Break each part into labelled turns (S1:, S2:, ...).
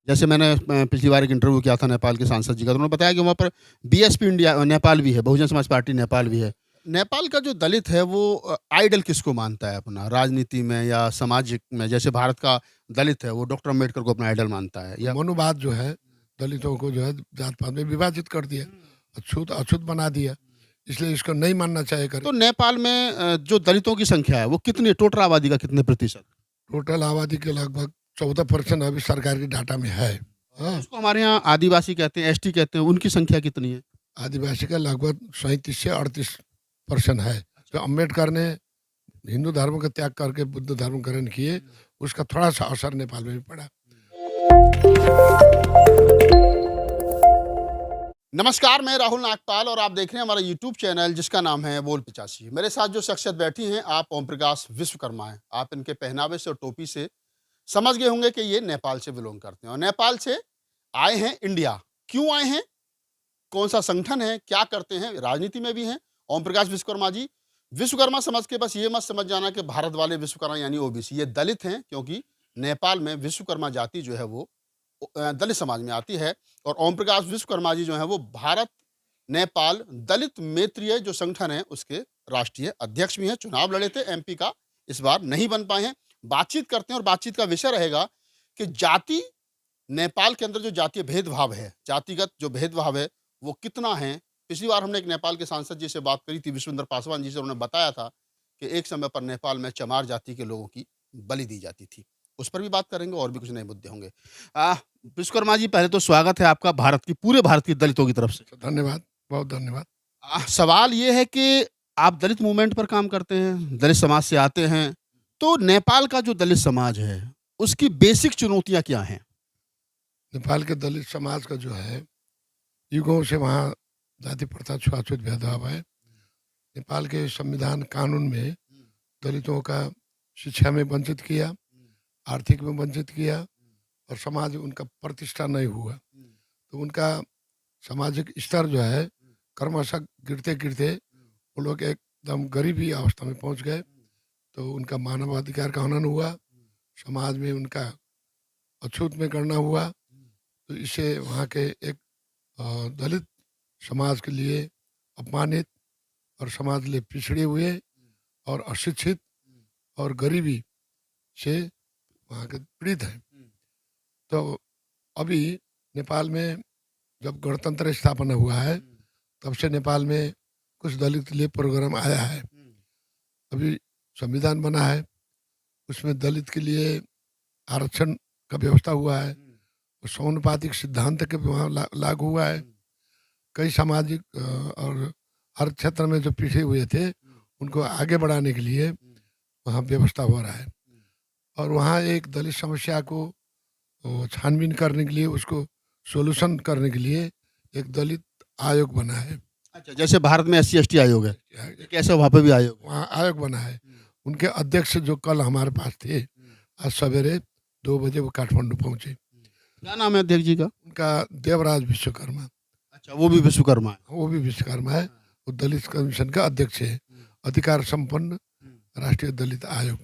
S1: जैसे मैंने पिछली बार एक इंटरव्यू किया था नेपाल के सांसद जी का, तो उन्होंने बताया कि वहाँ पर बीएसपी इंडिया नेपाल भी है, बहुजन समाज पार्टी नेपाल भी है। नेपाल का जो दलित है वो आइडल किसको मानता है अपना राजनीति में या सामाजिक में? जैसे भारत का दलित है वो डॉक्टर अम्बेडकर को अपना आइडल मानता है या
S2: मनुवाद जो है दलितों को जो है जात पात में विभाजित कर दिया, अछूत अछूत बना दिया, इसलिए इसको नहीं मानना चाहिए करे।
S1: तो नेपाल में जो दलितों की संख्या है वो कितनी, टोटल आबादी का कितने प्रतिशत?
S2: टोटल आबादी के लगभग 14% अभी सरकार की डाटा में है। हाँ,
S1: उसको हमारे यहाँ आदिवासी कहते हैं, एसटी कहते हैं, उनकी संख्या कितनी है?
S2: आदिवासी का लगभग 37 से 38% है। तो अम्बेडकर ने हिंदू धर्म का त्याग करके बुद्ध धर्म ग्रहण किए, उसका थोड़ा सा असर नेपाल में भी पड़ा।
S1: नमस्कार, मैं राहुल नागपाल और आप देख रहे हैं हमारा यूट्यूब चैनल जिसका नाम है बोल पिचासी। मेरे साथ जो शख्सियत बैठी हैं आप ओम प्रकाश विश्वकर्मा हैं। आप इनके पहनावे से और टोपी से समझ गए होंगे कि ये नेपाल से बिलोंग करते हैं और नेपाल से आए हैं इंडिया। क्यों आए हैं, कौन सा संगठन है, क्या करते हैं, राजनीति में भी हैं ओम प्रकाश विश्वकर्मा जी। विश्वकर्मा समझ के बस ये मत समझ जाना कि भारत वाले विश्वकर्मा यानी ओबीसी, ये दलित हैं, क्योंकि नेपाल में विश्वकर्मा जाति जो है वो दलित समाज में आती है। और ओम प्रकाश विश्वकर्मा जी जो है वो भारत नेपाल दलित मैत्रीय जो संगठन है उसके राष्ट्रीय अध्यक्ष भी हैं। चुनाव लड़े थे एमपी का, इस बार नहीं बन पाए हैं। बातचीत करते हैं और बातचीत का विषय रहेगा कि जाति, नेपाल के अंदर जो जातीय भेदभाव है, जातिगत जो भेदभाव है वो कितना है। पिछली बार हमने एक नेपाल के सांसद जी से बात करी थी, विश्वेंद्र पासवान जी से, उन्होंने बताया था कि एक समय पर नेपाल में चमार जाति के लोगों की बलि दी जाती थी। उस पर भी बात करेंगे और भी कुछ नए मुद्दे होंगे। विश्वकर्मा जी, पहले तो स्वागत है आपका भारत की, पूरे भारत की दलितों की तरफ से।
S2: धन्यवाद, बहुत धन्यवाद।
S1: सवाल ये है कि आप दलित मूवमेंट पर काम करते हैं, दलित समाज से आते हैं, तो नेपाल का जो दलित समाज है उसकी बेसिक चुनौतियां क्या हैं?
S2: नेपाल के दलित समाज का जो है युगों से वहाँ जाति प्रथा छुआछूत भेदभाव है। नेपाल के संविधान कानून में दलितों का शिक्षा में वंचित किया, आर्थिक में वंचित किया और समाज में उनका प्रतिष्ठा नहीं हुआ, तो उनका सामाजिक स्तर जो है क्रमशः गिरते गिरते वो लोग एकदम गरीबी अवस्था में पहुंच गए। तो उनका मानवाधिकार का हनन हुआ, समाज में उनका अछूत में गणना हुआ। तो इससे वहाँ के एक दलित समाज के लिए अपमानित और समाज के लिए पिछड़े हुए और अशिक्षित और गरीबी से वहाँ के पीड़ित हैं। तो अभी नेपाल में जब गणतंत्र स्थापना हुआ है तब से नेपाल में कुछ दलित के लिए प्रोग्राम आया है। अभी संविधान बना है, उसमें दलित के लिए आरक्षण का व्यवस्था हुआ है, समानुपातिक सिद्धांत के वहाँ लागू हुआ है। कई सामाजिक और हर क्षेत्र में जो पिछड़े हुए थे उनको आगे बढ़ाने के लिए वहाँ व्यवस्था हो रहा है। और वहाँ एक दलित समस्या को छानबीन करने के लिए, उसको सोल्यूशन करने के लिए एक दलित आयोग बना है।
S1: अच्छा, जैसे भारत में SC ST आयोग है, कैसे वहाँ पे भी आयोग?
S2: वहाँ आयोग बना है। उनके अध्यक्ष जो कल हमारे पास थे, आज सवेरे 2 बजे वो काठमांडू पहुँचे।
S1: क्या नाम है अध्यक्ष जी का?
S2: उनका देवराज विश्वकर्मा।
S1: अच्छा, वो भी विश्वकर्मा है?
S2: वो भी विश्वकर्मा है, वो दलित कमीशन का अध्यक्ष है, अधिकार संपन्न राष्ट्रीय दलित आयोग।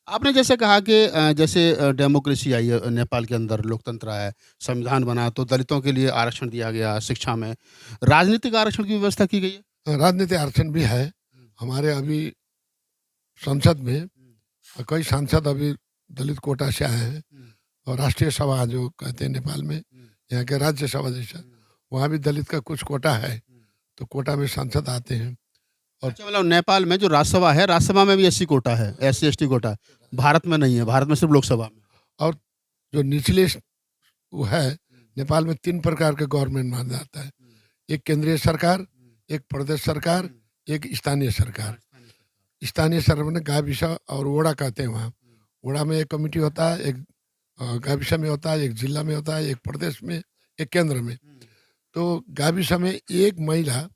S1: आपने जैसे कहा कि जैसे डेमोक्रेसी आई है नेपाल के अंदर, लोकतंत्र आया है, संविधान बना, तो दलितों के लिए आरक्षण दिया गया शिक्षा में, राजनीतिक आरक्षण की व्यवस्था की गई है?
S2: राजनीतिक आरक्षण भी है। हमारे अभी संसद में कई सांसद अभी दलित कोटा से आए हैं और राष्ट्रीय सभा जो कहते हैं नेपाल में, यहाँ के राज्यसभा जैसा, वहाँ भी दलित का कुछ कोटा है, तो कोटा में सांसद आते हैं। और
S1: अच्छा, मतलब नेपाल में जो राज्यसभा है, राज्यसभा में भी SC कोटा है, SC ST कोटा, भारत में नहीं है, भारत में सिर्फ लोकसभा में।
S2: और जो निचले वो है, नेपाल में 3 प्रकार के गवर्नमेंट माना जाता है, एक केंद्रीय सरकार, एक प्रदेश सरकार, एक स्थानीय सरकार। स्थानीय सरकार में गाविसा और वोड़ा कहते हैं। वहाँ वोड़ा में एक कमेटी होता है, एक गाविसा में होता है, एक जिला में होता है, एक प्रदेश में, एक केंद्र में। तो गाविसा में एक महिला,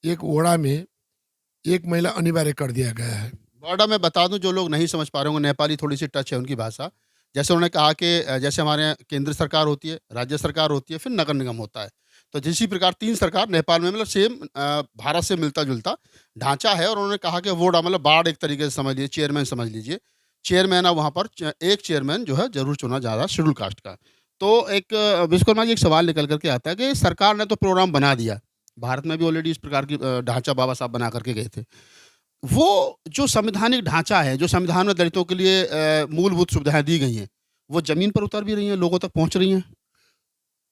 S2: एक वोड़ा में एक महिला अनिवार्य कर दिया गया है।
S1: बॉर्डर में बता दूं, जो लोग नहीं समझ पा रहे होंगे, नेपाली थोड़ी सी टच है उनकी भाषा। जैसे उन्होंने कहा कि जैसे हमारे यहाँ केंद्र सरकार होती है, राज्य सरकार होती है, फिर नगर निगम होता है, तो जिसी प्रकार 3 सरकार नेपाल में, मतलब सेम भारत से मिलता जुलता ढांचा है। और उन्होंने कहा कि वोडा मतलब बाढ़ एक तरीके से समझ लीजिए, चेयरमैन समझ लीजिए। चेयरमैन है वहाँ पर, एक चेयरमैन जो है जरूर चुना जा रहा है शेड्यूल कास्ट का। तो एक विश्वकर्मा जी एक सवाल निकल कर के आता है कि सरकार ने तो प्रोग्राम बना दिया। भारत में भी ऑलरेडी इस प्रकार की ढाँचा बाबा साहब बना कर के गए थे। वो जो संवैधानिक ढाँचा है, जो संविधान में दलितों के लिए मूलभूत सुविधाएँ दी गई हैं, वो ज़मीन पर उतर भी रही हैं, लोगों तक पहुँच रही हैं?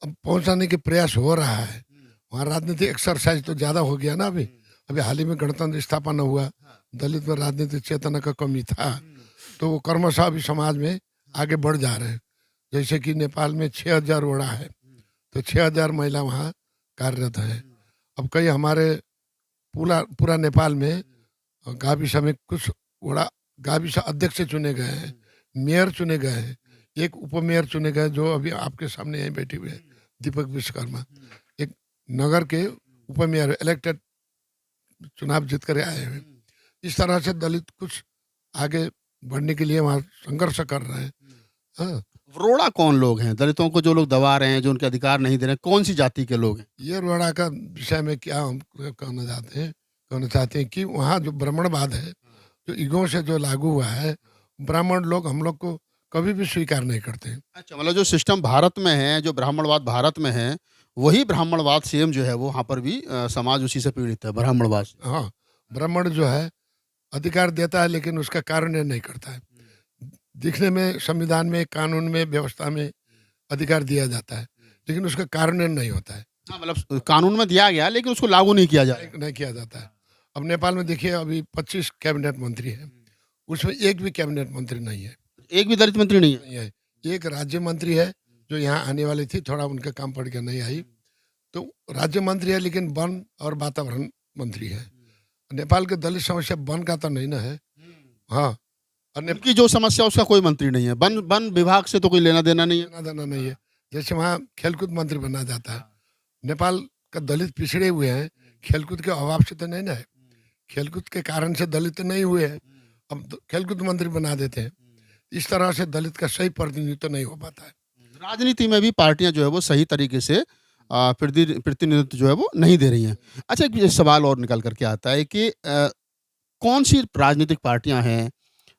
S2: अब पहुंचाने के प्रयास हो रहा है। वहाँ राजनीतिक एक्सरसाइज तो ज़्यादा हो गया ना अभी। अभी हाल ही में गणतंत्र स्थापना हुआ, दलित में राजनीतिक चेतना का कमी था, तो वो क्रमशः अभी समाज में आगे बढ़ जा रहे हैं। जैसे कि नेपाल में 6000 वड़ा है, तो 6000 महिला वहाँ कार्यरत है। अब कई हमारे पूरा पूरा नेपाल में गाविस में कुछ वड़ा गाविस अध्यक्ष चुने गए हैं, मेयर चुने गए हैं, एक उपमेयर चुने गए जो अभी आपके सामने यहीं बैठे हुए हैं, दीपक विश्वकर्मा। एक नगर के उपमेयर इलेक्टेड चुनाव जीत कर आए हुए। इस तरह से दलित कुछ आगे बढ़ने के लिए वहाँ संघर्ष कर रहे हैं। हाँ,
S1: रोड़ा कौन लोग हैं? दलितों को जो लोग दबा रहे हैं, जो उनके अधिकार नहीं दे रहे हैं, कौन-सी जाति के लोग हैं?
S2: ये रोड़ा का विषय में क्या हम कहना चाहते हैं कि वहाँ जो ब्राह्मणवाद है, जो ईगो से जो लागू हुआ है, ब्राह्मण लोग हम लोग को कभी भी स्वीकार नहीं करते हैं।
S1: अच्छा, मतलब जो सिस्टम भारत में है, जो ब्राह्मणवाद भारत में है, वही ब्राह्मणवाद सेम जो है वो वहाँ पर भी समाज उसी से पीड़ित है, ब्राह्मणवाद से।
S2: हाँ, ब्राह्मण जो है अधिकार देता है लेकिन उसका कार्यान्वयन नहीं करता है। दिखने में संविधान में, कानून में, व्यवस्था में अधिकार दिया जाता है, लेकिन उसका कार्यान्वयन नहीं होता है,
S1: हाँ, मतलब कानून में दिया गया लेकिन उसको लागू नहीं किया जा रहा है।
S2: नहीं किया जाता है। अब नेपाल में देखिए अभी 25 कैबिनेट मंत्री हैं, उसमें एक भी कैबिनेट मंत्री नहीं है।
S1: एक भी दलित मंत्री नहीं है।
S2: नहीं है। एक राज्य मंत्री है जो यहाँ आने वाली थी, थोड़ा उनका काम पड़ के नहीं आई, तो राज्य मंत्री है लेकिन वन और वातावरण मंत्री है। नेपाल के दलित समस्या वन का तो नहीं ना है। हाँ, और
S1: उनकी जो समस्या उसका कोई मंत्री नहीं है। वन वन विभाग से तो कोई लेना देना नहीं है।
S2: लेना देना नहीं है। जैसे वहाँ खेलकूद मंत्री बना जाता है। नेपाल का दलित पिछड़े हुए हैं, खेलकूद के अभाव से तो नहीं ना है। खेलकूद के कारण से दलित नहीं हुए हैं, अब खेलकूद मंत्री बना देते हैं। इस तरह से दलित का सही प्रतिनिधित्व नहीं हो पाता है।
S1: राजनीति में भी पार्टियां जो है वो सही तरीके से प्रतिनिधित्व जो है वो नहीं दे रही हैं। अच्छा, एक सवाल और निकल करके आता है कि कौन सी राजनीतिक पार्टियां हैं,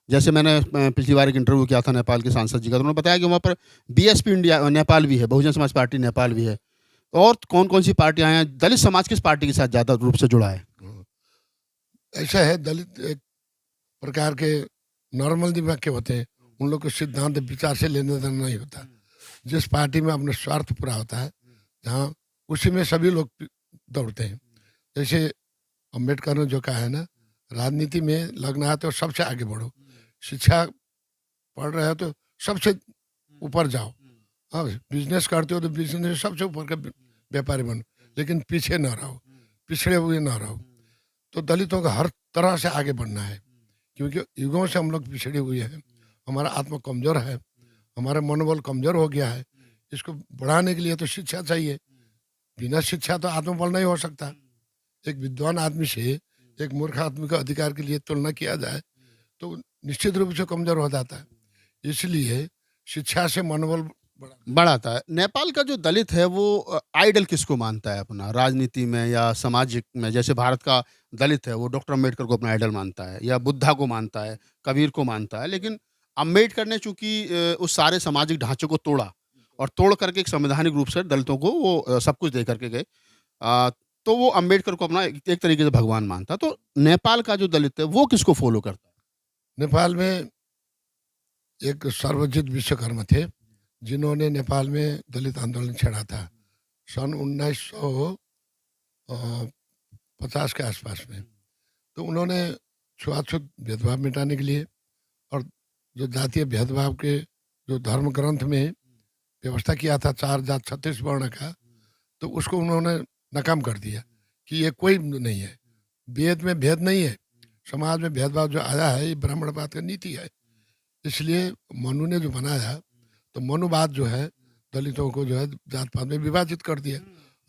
S1: जैसे मैंने पिछली बार एक इंटरव्यू किया था नेपाल के सांसद जी का, तो उन्होंने बताया कि वहाँ पर बीएसपी इंडिया नेपाल भी है, बहुजन समाज पार्टी नेपाल भी है, और कौन कौन सी पार्टियां हैं? दलित समाज किस पार्टी के साथ ज़्यादा रूप से जुड़ा है?
S2: ऐसा है, दलित एक प्रकार के नॉर्मल दिमाग के होते हैं, उन लोग को सिद्धांत विचार से लेने देना नहीं होता। जिस पार्टी में अपना स्वार्थ पूरा होता है, जहाँ उसी में सभी लोग दौड़ते हैं। जैसे अम्बेडकर ने जो कहा है ना, राजनीति में लगना है तो सबसे आगे बढ़ो, शिक्षा पढ़ रहे हो तो सबसे ऊपर जाओ, हाँ बिजनेस करते हो तो बिजनेस में सबसे ऊपर का व्यापारी बनो, लेकिन पीछे ना रहो, पिछड़े हुए ना रहो। तो दलितों का हर तरह से आगे बढ़ना है, क्योंकि युगों से हम लोग पिछड़े हुए हैं, हमारा आत्मा कमजोर है, हमारा मनोबल कमजोर हो गया है। इसको बढ़ाने के लिए तो शिक्षा चाहिए, बिना शिक्षा तो आत्मबल नहीं हो सकता। एक विद्वान आदमी से एक मूर्ख आदमी का अधिकार के लिए तुलना किया जाए तो निश्चित रूप से कमजोर हो जाता है। इसलिए शिक्षा से मनोबल
S1: बढ़ाता है। नेपाल का जो दलित है वो आइडल किसको मानता है अपना, राजनीति में या सामाजिक में? जैसे भारत का दलित है वो डॉक्टर अम्बेडकर को अपना आइडल मानता है, या बुद्धा को मानता है, कबीर को मानता है, लेकिन अम्बेडकर ने चूंकि उस सारे सामाजिक ढांचे को तोड़ा और तोड़ करके एक संवैधानिक रूप से दलितों को वो सब कुछ दे करके गए, तो वो अम्बेडकर को अपना एक तरीके से भगवान मानता है। तो नेपाल का जो दलित है वो किसको फॉलो करता है?
S2: नेपाल में एक सर्वजित विश्वकर्मा थे, जिन्होंने नेपाल में दलित आंदोलन छेड़ा था सन 1950 के आसपास में। तो उन्होंने छुआछूत भेदभाव मिटाने के लिए और जो जातीय भेदभाव के जो धर्म ग्रंथ में व्यवस्था किया था 4 जात 36 वर्ण का, तो उसको उन्होंने नाकाम कर दिया कि ये कोई नहीं है, वेद में भेद नहीं है, समाज में भेदभाव जो आया है ये ब्राह्मणवाद का नीति है। इसलिए मनु ने जो बनाया, तो मनुवाद जो है दलितों को जो है जात पात में विभाजित कर दिया,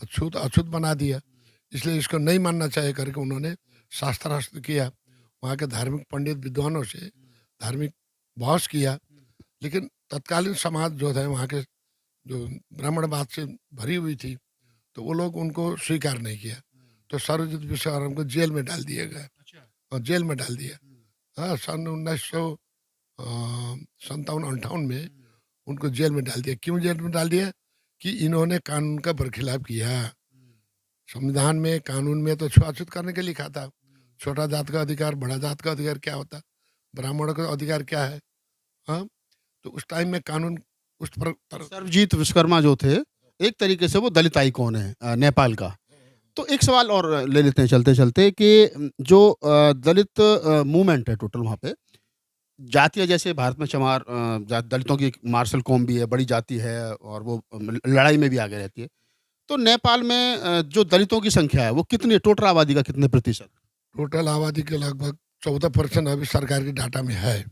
S2: अछूत अछूत बना दिया। इसलिए इसको नहीं मानना चाहिए करके उन्होंने शास्त्रास्त्र किया, वहाँ के धार्मिक पंडित विद्वानों से धार्मिक बहस किया, लेकिन तत्कालीन समाज जो है वहाँ के जो ब्राह्मणवाद से भरी हुई थी, तो वो लोग उनको स्वीकार नहीं किया। तो सर्वजित विश्वकर्मा को जेल में डाल दिया गया, और जेल में डाल दिया। हाँ, सन 1957-58 में उनको जेल में डाल दिया। क्यों जेल में डाल दिया? कि इन्होंने कानून का बरखिलाफ किया। संविधान में, कानून में तो छुआछूत करने के लिखा था। छोटा जात का अधिकार, बड़ा जात का अधिकार क्या होता, ब्राह्मणों का अधिकार क्या है। हाँ, तो उस टाइम में कानून उस पर
S1: सर्वजीत विश्वकर्मा जो थे, एक तरीके से वो दलित आइकॉन है नेपाल का। तो एक सवाल और ले लेते हैं चलते-चलते कि जो दलित मूवमेंट है टोटल वहाँ पे, जातियाँ जैसे भारत में चमार दलितों की एक मार्शल कौम भी है, बड़ी जाति है और वो लड़ाई में भी आगे रहती है। तो नेपाल में जो दलितों की संख्या है, वो कितनी टोटल आबादी का कितने प्रतिशत?
S2: टोटल आबादी के लगभग 14% अभी सरकार के डाटा में है।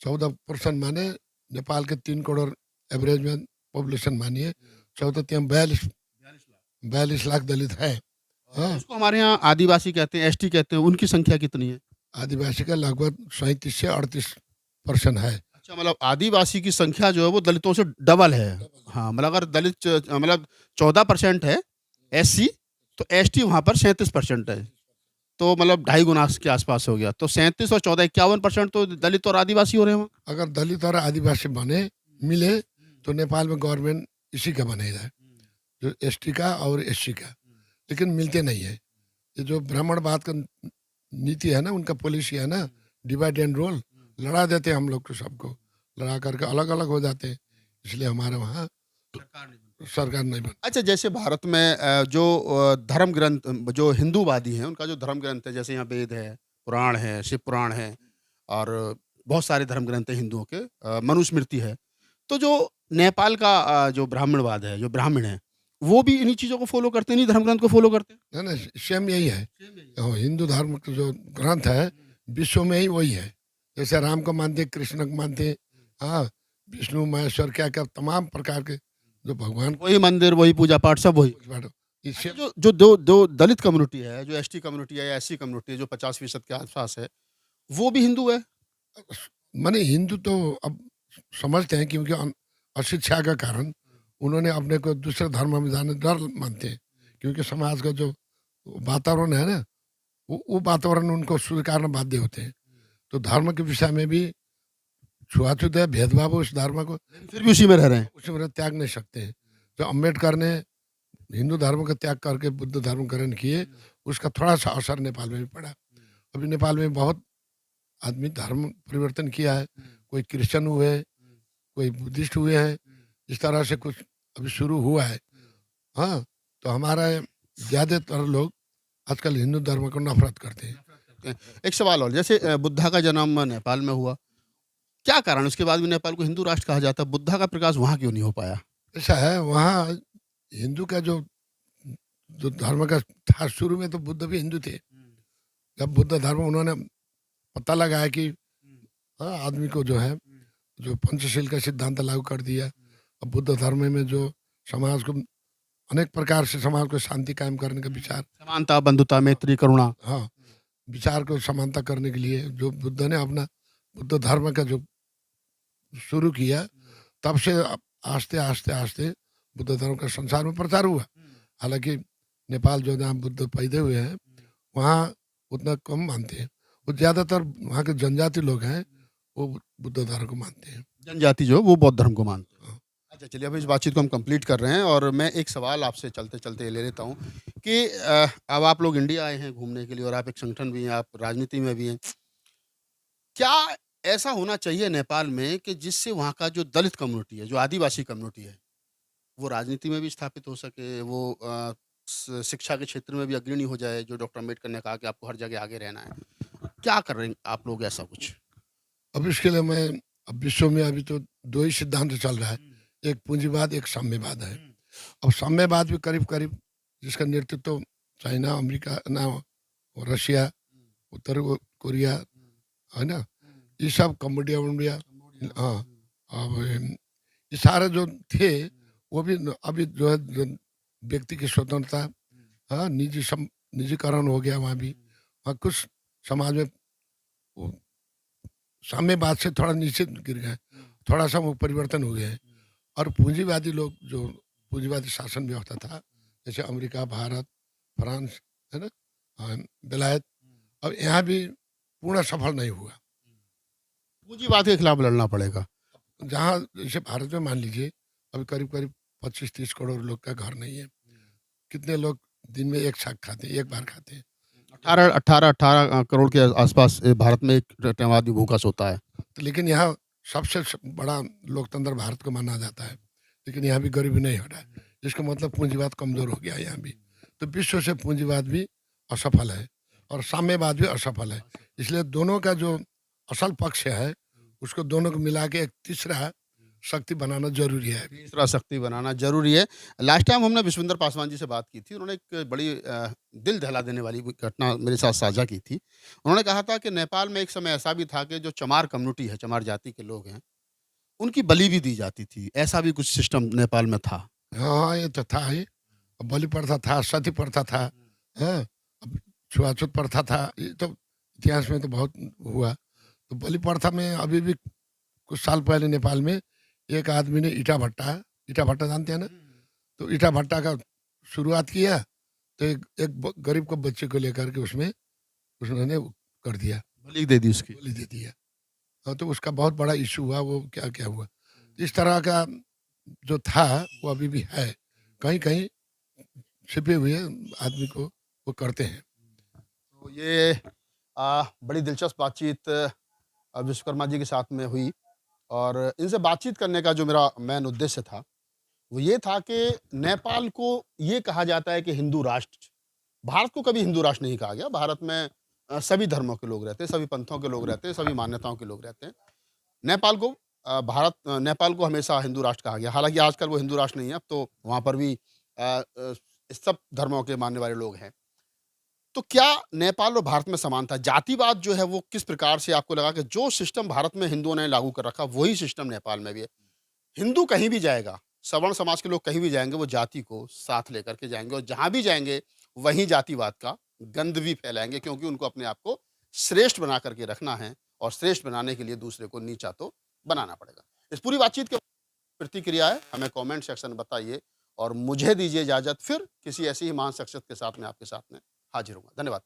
S2: 14% माने नेपाल के 3 करोड़ एवरेज में पॉपुलेशन मानिए, 14 तिया 42 लाख दलित है। हाँ,
S1: उसको हमारे यहाँ आदिवासी कहते हैं, एसटी कहते हैं, उनकी संख्या कितनी है?
S2: आदिवासी का लगभग 37 से 38% है।
S1: अच्छा, मतलब आदिवासी की संख्या जो है वो दलितों से डबल है। हाँ, मतलब अगर दलित मतलब 14% है एससी, तो एसटी वहाँ पर 37% है। तो मतलब ढाई गुना के आसपास हो गया। तो 37 और 14 51% तो दलित और आदिवासी हो रहे हैं वहाँ।
S2: अगर दलित और आदिवासी मिले तो नेपाल में गवर्नमेंट इसी का बनेगा, जो एसटी का और एससी का। लेकिन मिलते नहीं है। ये जो ब्राह्मणवाद का नीति है ना, उनका पॉलिसी है ना, डिवाइड एंड रोल, लड़ा देते हैं हम लोग को, सबको लड़ा करके अलग अलग हो जाते हैं। इसलिए हमारे वहाँ सरकार नहीं बन।
S1: अच्छा, जैसे भारत में जो धर्म ग्रंथ जो हिंदूवादी हैं, उनका जो धर्म ग्रंथ है, जैसे यहाँ वेद है, पुराण है, शिव पुराण है और बहुत सारे धर्म ग्रंथ हैं हिंदुओं के, मनुस्मृति है। तो जो नेपाल का जो ब्राह्मणवाद है, जो ब्राह्मण है, वो भी इन्हीं चीज़ों को फ़ॉलो करते हैं, इन्हीं धर्म ग्रंथ को फ़ॉलो करते हैं?
S2: ना सेम यही है। हाँ, हिंदू धर्म का जो ग्रंथ है विश्व में ही वही है। जैसे राम को मानते, कृष्ण को मानते, हाँ, विष्णु महेश्वर क्या क्या तमाम प्रकार के जो भगवान
S1: वही मंदिर, वही पूजा पाठ, सब वही।
S2: इससे
S1: जो जो दो दो दलित कम्युनिटी है, जो एसटी कम्युनिटी है या एससी कम्युनिटी है, जो 50% के आसपास है, वो भी हिंदू है?
S2: माने हिंदू तो अब समझते हैं, क्योंकि अशिक्षा का कारण उन्होंने अपने को दूसरे धर्म में जाने डर मानते हैं। क्योंकि समाज का जो वातावरण है ना, वो वातावरण उनको स्वीकारना बाध्य होते हैं। तो धर्म के विषय में भी छुआछूत है, भेदभाव है उस धर्म को,
S1: फिर भी उसी में रह रहे हैं।
S2: उसमें त्याग नहीं सकते हैं। तो अम्बेडकर ने हिंदू धर्म का त्याग करके बुद्ध धर्म ग्रहण किए, उसका थोड़ा सा असर नेपाल में भी पड़ा। अभी नेपाल में बहुत आदमी धर्म परिवर्तन किया है, कोई क्रिश्चियन हुए, कोई बुद्धिस्ट हुए हैं, इस तरह से कुछ अभी शुरू हुआ है। हाँ, तो हमारा ज़्यादातर लोग आजकल हिंदू धर्म को नफरत करते हैं।
S1: एक सवाल और, जैसे बुद्धा का जन्म नेपाल में हुआ, क्या कारण उसके बाद भी नेपाल को हिंदू राष्ट्र कहा जाता है? बुद्धा का प्रकाश वहाँ क्यों नहीं हो पाया?
S2: ऐसा है, वहाँ हिंदू का जो जो धर्म का था, शुरू में तो बुद्ध भी हिंदू थे। जब बुद्ध धर्म उन्होंने पता लगाया कि हाँ, आदमी को जो है, जो पंचशील का सिद्धांत लागू कर दिया। अब बुद्ध धर्म में जो समाज को अनेक प्रकार से समाज को शांति कायम करने का विचार,
S1: समानता, बंधुता, मैत्री, करुणा।
S2: हाँ, विचार को समानता करने के लिए जो बुद्ध ने अपना बुद्ध धर्म का जो शुरू किया, तब से आस्ते आस्ते आस्ते बुद्ध धर्म का संसार में प्रचार हुआ। हालांकि नेपाल जो जहाँ बुद्ध पैदा हुए हैं, वहाँ उतना कम मानते हैं। वो ज़्यादातर वहाँ के जनजाति लोग हैं, वो बुद्ध धर्म को मानते हैं।
S1: जनजाति जो वो बौद्ध धर्म को मानते हैं।
S2: हाँ।
S1: अच्छा, चलिए अब इस बातचीत को हम कंप्लीट कर रहे हैं और मैं एक सवाल आपसे चलते-चलते ले लेता हूँ कि अब आप लोग इंडिया आए हैं घूमने के लिए और आप एक संगठन भी हैं, आप राजनीति में भी हैं। क्या ऐसा होना चाहिए नेपाल में कि जिससे वहाँ का जो दलित कम्युनिटी है, जो आदिवासी कम्युनिटी है, वो राजनीति में भी स्थापित हो सके, वो शिक्षा के क्षेत्र में भी अग्रणी हो जाए, जो डॉक्टर अम्बेडकर ने कहा कि आपको हर जगह आगे रहना है। क्या कर रहे हैं आप लोग ऐसा कुछ?
S2: अब इसके लिए मैं, अब विश्व में अभी तो 2 ही सिद्धांत चल रहा है, एक पूंजीवाद, एक साम्यवाद है। अब साम्यवाद भी करीब करीब जिसका नेतृत्व तो चाइना, अमेरिका ना, रशिया, उत्तर कोरिया है ना, ये सब कम्बोडिया वम्बोडिया, हाँ, अब ये सारे जो थे वो भी अभी जो है जो व्यक्ति की स्वतंत्रता, हाँ, निजीकरण हो गया वहाँ भी। वहाँ कुछ समाज में वो साम्यवाद से थोड़ा नीचे गिर गए, थोड़ा सा वो परिवर्तन हो गया है। और पूंजीवादी लोग, जो पूंजीवादी शासन व्यवस्था था, जैसे अमेरिका, भारत, फ्रांस, है ना, बेलायत, अब यहाँ भी पूर्ण सफल नहीं हुआ।
S1: पूंजीवाद के खिलाफ लड़ना पड़ेगा।
S2: जहाँ जैसे भारत में मान लीजिए अभी करीब-करीब 25-30 करोड़ लोग का घर नहीं है। कितने लोग दिन में 1 शाक खाते हैं, 1 बार खाते हैं।
S1: 18 करोड़ के आसपास भारत में एक आदमी भूखा सोता है।
S2: तो लेकिन यहाँ सबसे बड़ा लोकतंत्र भारत को माना जाता है, लेकिन यहाँ भी गरीबी नहीं हटा है। इसका मतलब पूंजीवाद कमज़ोर हो गया है यहाँ भी। तो विश्व से पूंजीवाद भी असफल है और साम्यवाद भी असफल है। इसलिए दोनों का जो असल पक्ष है, उसको दोनों को मिला के एक तीसरा शक्ति बनाना ज़रूरी है।
S1: तीसरा शक्ति बनाना ज़रूरी है। लास्ट टाइम हमने विश्वेंद्र पासवान जी से बात की थी। उन्होंने एक बड़ी दिल दहला देने वाली कोई घटना मेरे साथ साझा की थी। उन्होंने कहा था कि नेपाल में एक समय ऐसा भी था कि जो चमार कम्युनिटी है, चमार जाति के लोग हैं, उनकी बलि भी दी जाती थी। ऐसा भी कुछ सिस्टम नेपाल में था।
S2: हाँ, ये तो था ही। बलि प्रथा था, सती प्रथा था, हाँ, अब छुआछूत प्रथा था। ये तो इतिहास में तो बहुत हुआ। तो बलि प्रथा में अभी भी कुछ साल पहले नेपाल में एक आदमी ने ईंटा भट्टा जानते हैं ना? तो ईंटा भट्टा का शुरुआत किया, तो एक गरीब को बच्चे को लेकर के उसमें उन्होंने वो कर दिया,
S1: बलि दे दी उसकी।
S2: बलि दे दिया। हाँ, तो उसका बहुत बड़ा इश्यू हुआ, वो क्या-क्या हुआ। इस तरह का जो था, वो अभी भी है। कहीं-कहीं छिपे हुए आदमी को वो करते हैं।
S1: तो ये बड़ी दिलचस्प बातचीत विश्वकर्मा जी के साथ में हुई और इनसे बातचीत करने का जो मेरा मेन उद्देश्य था, वो ये था कि नेपाल को ये कहा जाता है कि हिंदू राष्ट्र। भारत को कभी हिंदू राष्ट्र नहीं कहा गया। भारत में सभी धर्मों के लोग रहते हैं, सभी पंथों के लोग रहते हैं, सभी मान्यताओं के लोग रहते हैं। नेपाल को नेपाल को हमेशा हिंदू राष्ट्र कहा गया। हालाँकि आजकल वो हिंदू राष्ट्र नहीं है, अब तो वहाँ पर भी सब धर्मों के मानने वाले लोग हैं। तो क्या नेपाल और भारत में समानता जातिवाद जो है वो किस प्रकार से आपको लगा कि जो सिस्टम भारत में हिंदुओं ने लागू कर रखा वही सिस्टम नेपाल में भी है? हिंदू कहीं भी जाएगा, सवर्ण समाज के लोग कहीं भी जाएँगे वो जाति को साथ लेकर के जाएँगे और जहाँ भी जाएँगे वहीं जातिवाद का गंध भी फैलाएँगे क्योंकि उनको अपने आप को श्रेष्ठ बना करके रखना है और श्रेष्ठ बनाने के लिए दूसरे को नीचा तो बनाना पड़ेगा। इस पूरी बातचीत के प्रतिक्रिया है हमें कमेंट सेक्शन में बताइए और मुझे दीजिए इजाज़त फिर किसी ऐसी ही महान शख्सियत के साथ में आपके साथ में हाज़िर होऊँगा। धन्यवाद।